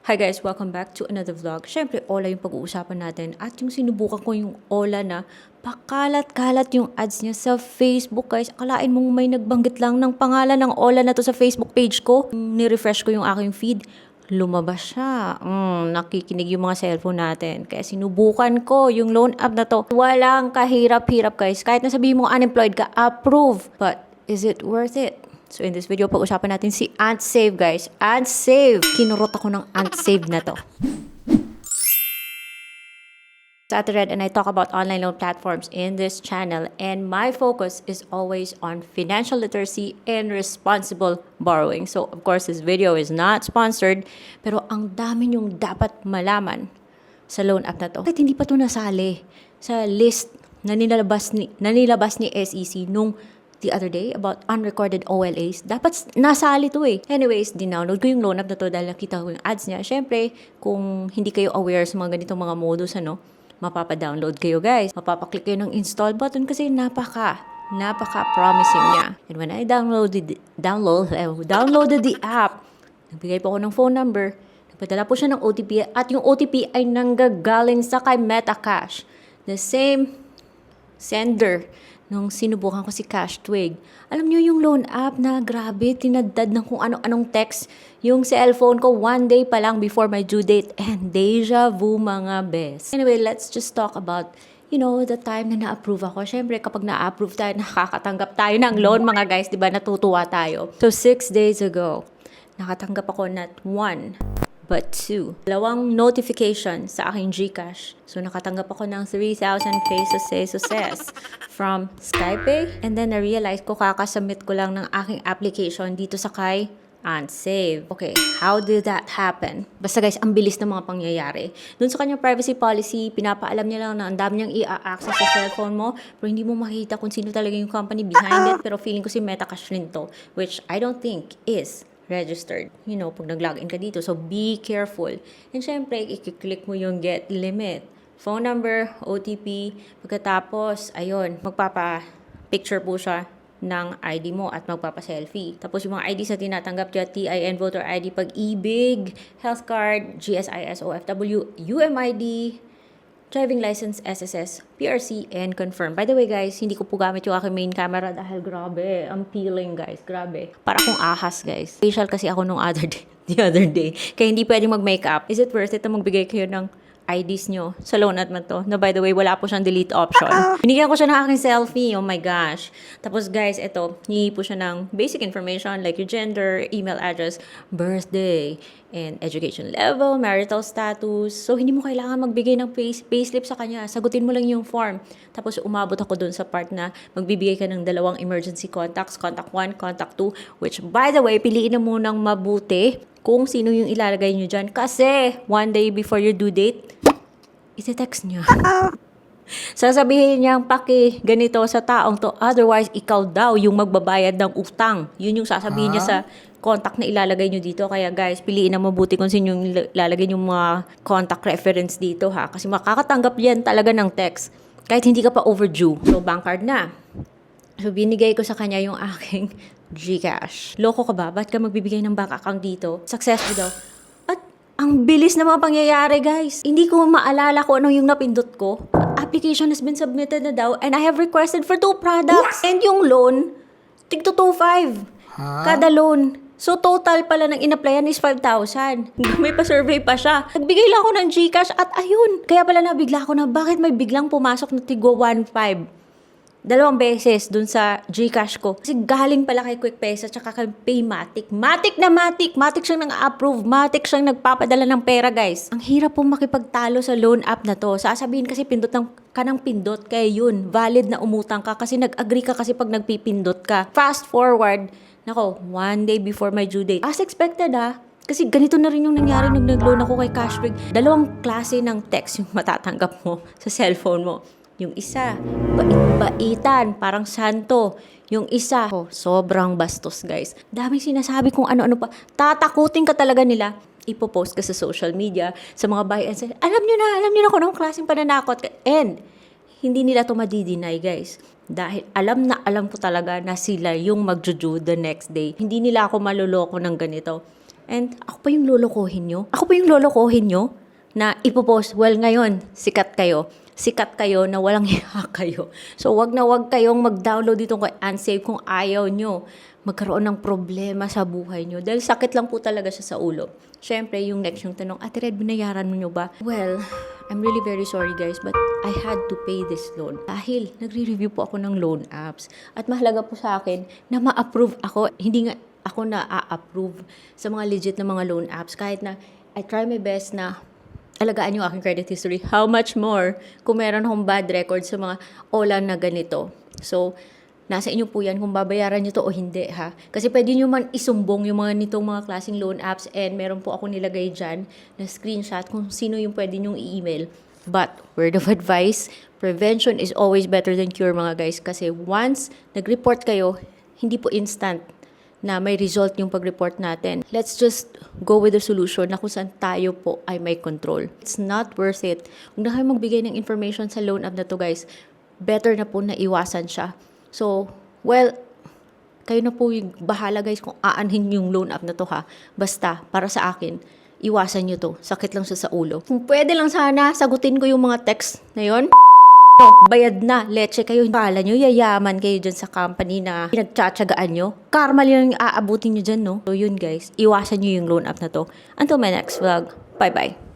Hi guys, welcome back to another vlog. Siyempre, Ola yung pag-uusapan natin at yung sinubukan ko yung Ola na pakalat-kalat yung ads niya sa Facebook guys. Akalain mong may nagbanggit lang ng pangalan ng Ola na to sa Facebook page ko. Ni-refresh ko yung aking feed. Lumabas siya. Nakikinig yung mga cellphone natin. Kaya sinubukan ko yung loan app na to. Walang kahirap-hirap guys. Kahit na sabihin mo unemployed ka, approve. But is it worth it? So in this video, pag-usapan natin si AntSave guys. AntSave! Kinurot ako ng AntSave na to. Sa Ate Red and I talk about online loan platforms in this channel and my focus is always on financial literacy and responsible borrowing. So of course, this video is not sponsored pero ang dami nyong dapat malaman sa loan app na to. Kahit hindi pa to nasali sa list na nilabas ni SEC nung the other day about unrecorded OLAs. Dapat nasali to eh. Anyways, dinownload ko yung loan app na to dahil nakita ko yung ads niya. Siyempre, kung hindi kayo aware sa mga ganitong mga modus, mapapa-download kayo guys. Mapapa-click kayo ng install button kasi napaka-promising niya. And when I downloaded the app, nagbigay po ako ng phone number, nagpadala po siya ng OTP at yung OTP ay nanggagaling sa kay Metacash. The same sender nung sinubukan ko si Cash Twig. Alam niyo yung loan app na grabe, tinadad ng kung ano-anong text yung cellphone ko one day pa lang before my due date. And deja vu mga best. Anyway, let's just talk about, the time na na-approve ako. Siyempre, kapag na-approve tayo, nakakatanggap tayo ng loan mga guys, di ba? Natutuwa tayo. So, 6 days ago, nakatanggap ako not 1, but 2. Dalawang notification sa aking GCash. So, nakatanggap ako ng 3,000 pesos from Skypay. And then, na-realize ko, kakasubmit ko lang ng aking application dito sa kay AntSave. Okay, how did that happen? Basta guys, ang bilis ng mga pangyayari. Doon sa kanyang privacy policy, pinapaalam niya lang na ang dami niyang i-access sa cellphone mo, pero hindi mo makita kung sino talaga yung company behind it. Pero feeling ko si Metacash rin to, which I don't think is registered. Pag nag-login ka dito. So, be careful. And syempre, i-click mo yung get limit. Phone number, OTP. Pagkatapos, ayun, magpapa-picture po siya ng ID mo at magpapa-selfie. Tapos yung mga IDs na tinatanggap dyan, TIN, voter ID, pag-ibig, health card, GSIS, OFW, UMID, driving license, SSS, PRC, and confirm. By the way guys, hindi ko po gamit yung aking main camera dahil grabe, ang peeling guys, grabe. Para akong ahas guys. Facial kasi ako the other day. Kaya hindi pwedeng mag-makeup. Is it worth it na magbigay kayo ng IDs nyo sa loan app na to? Na by the way, wala po siyang delete option. Binigyan ko siya ng aking selfie. Oh my gosh. Tapos guys, ito, hihingi po siya ng basic information like your gender, email address, birthday, and education level, marital status. So, hindi mo kailangan magbigay ng payslip sa kanya. Sagutin mo lang yung form. Tapos, umabot ako dun sa part na magbibigay ka ng 2 emergency contacts, contact 1, contact 2, which by the way, piliin na munang mabuti kung sino yung ilalagay nyo dyan. Kasi, one day before your due date, iti-text nyo. Sasabihin niyang ganito sa taong to, otherwise ikaw daw yung magbabayad ng utang. Yun yung sasabihin niya sa contact na ilalagay nyo dito. Kaya guys, piliin na mabuti kung sino yung ilalagay yung mga contact reference dito ha. Kasi makakatanggap yan talaga ng text. Kahit hindi ka pa overdue. So, bank card na. So, binigay ko sa kanya yung aking GCash. Loko ka ba? Ba't ka magbibigay ng bank account dito? Successful daw. At ang bilis na mga pangyayari, guys. Hindi ko maalala kung ano yung napindot ko. Application has been submitted na daw and I have requested for 2 products. And yung loan, tig to 2,500 kada loan. So, total pala ng in-applyan is 5,000. May pa-survey pa siya. Nagbigay lang ako ng GCash at ayun. Kaya pala nabigla ako na bakit may biglang pumasok na tigwa 1,500. 2 beses dun sa GCash ko. Kasi galing pala kay QuickPesa at kay Paymatic. Matic siyang nang-approve. Matic siyang nagpapadala ng pera, guys. Ang hirap pong makipagtalo sa loan app na to. Sasabihin kasi pindot ka ng pindot. Kaya yun, valid na umutang ka kasi nag-agree ka kasi pag nagpipindot ka. Fast forward, one day before my due date. As expected kasi ganito na rin yung nangyari nung nag-loan ako kay Cashbrig. 2 klase ng text yung matatanggap mo sa cellphone mo. Yung isa, bait-baitan, parang santo. Yung isa, sobrang bastos guys. Daming sinasabi kung ano-ano pa. Tatakutin ka talaga nila. Ipopost ka sa social media, sa mga buy and sell. Alam nyo na kung anong klaseng pananakot. And, hindi nila to madi-deny guys. Dahil alam ko talaga na sila yung magjuju the next day. Hindi nila ako maluloko ng ganito. And ako pa yung lolokohin nyo? Ako pa yung lolokohin nyo na ipopost, well ngayon, sikat kayo. Sikat kayo na walang hiya kayo. So wag na wag kayong mag-download dito kay Unsave kung ayaw nyo magkaroon ng problema sa buhay nyo. Dahil sakit lang po talaga siya sa ulo. Siyempre, yung next yung tanong, Ate Red, binayaran mo nyo ba? Well, I'm really very sorry guys, but I had to pay this loan. Dahil nagre-review po ako ng loan apps. At mahalaga po sa akin na ma-approve ako. Hindi nga ako na-approve sa mga legit na mga loan apps. Kahit na I try my best na alagaan yung aking credit history. How much more kung meron akong bad record sa mga OLA na ganito. So, nasa inyo po yan kung babayaran nyo to o hindi ha. Kasi pwede nyo man isumbong yung mga nitong mga klaseng loan apps and meron po ako nilagay dyan na screenshot kung sino yung pwede nyong i-email. But, word of advice, prevention is always better than cure mga guys. Kasi once nag-report kayo, hindi po instant na may result yung pag-report natin. Let's just go with the solution na kung saan tayo po ay may control. It's not worth it. Kung na kayo magbigay ng information sa loan app na to guys, better na po na iwasan siya. So, well, kayo na po yung bahala guys kung aanhin yung loan app na to ha. Basta, para sa akin, iwasan nyo to. Sakit lang siya sa ulo. Kung pwede lang sana, sagutin ko yung mga text na yon. Bayad na, leche kayo. Kala nyo, yayaman kayo dyan sa company na pinagtsatsagaan nyo. Karma lang yung aabutin nyo dyan, no? So yun guys, iwasan nyo yung loan app na to. Until my next vlog, bye-bye.